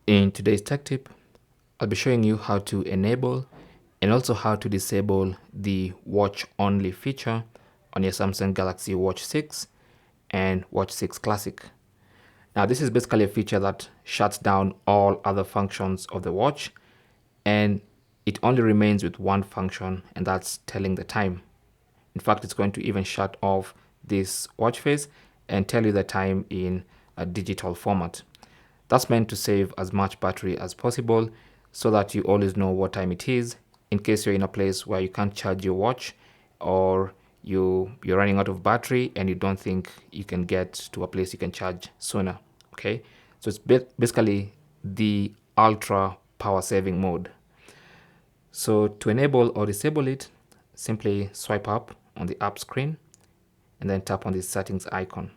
In today's tech tip, I'll be showing you how to enable and also how to disable the watch only feature on your Samsung Galaxy Watch 6 and Watch 6 Classic. Now this is basically a feature that shuts down all other functions of the watch, and it only remains with one function, and that's telling the time. In fact, it's going to even shut off this watch face and tell you the time in a digital format. That's meant to save as much battery as possible so that you always know what time it is in case you're in a place where you can't charge your watch, or you're running out of battery and you don't think you can get to a place you can charge sooner. Okay, so it's basically the ultra power saving mode. So to enable or disable it, simply swipe up on the app screen and then tap on the settings icon.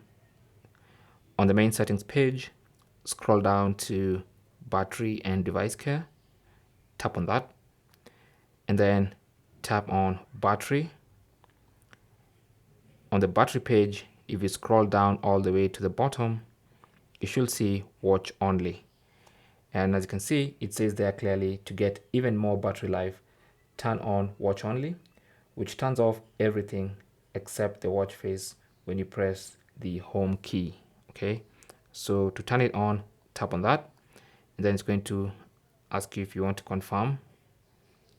On the main settings page, scroll down to battery and device care, tap on that, and then tap on battery. On the battery page, if you scroll down all the way to the bottom, you should see watch only. And as you can see, it says there clearly, to get even more battery life, turn on watch only, which turns off everything except the watch face when you press the home key. Okay, so to turn it on, tap on that, and then it's going to ask you if you want to confirm.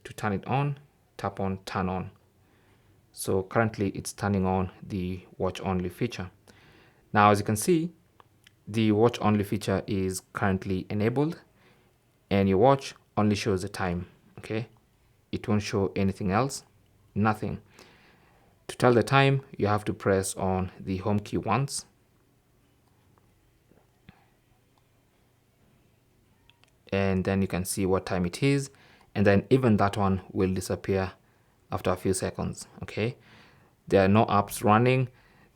To turn it on, tap on turn on. So currently it's turning on the watch only feature. Now as you can see, the watch only feature is currently enabled and your watch only shows the time. Okay, it won't show anything else, nothing. To tell the time, you have to press on the home key once, and then you can see what time it is, and then even that one will disappear after a few seconds. Okay, there are no apps running.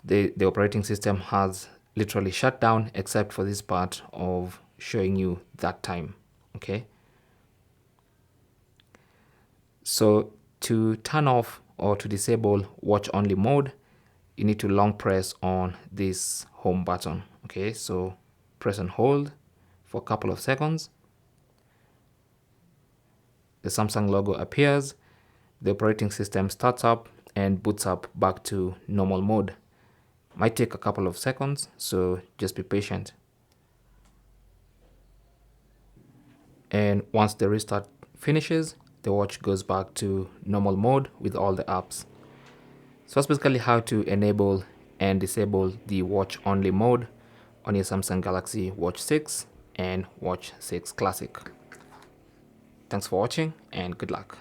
The operating system has literally shut down except for this part of showing you that time. Okay, so to turn off or to disable watch only mode, you need to long press on this home button. Okay, so press and hold for a couple of seconds. The Samsung logo appears, the operating system starts up and boots up back to normal mode. Might take a couple of seconds, so just be patient. And once the restart finishes, the watch goes back to normal mode with all the apps. So that's basically how to enable and disable the watch only mode on your Samsung Galaxy Watch 6 and Watch 6 Classic. Thanks for watching and good luck.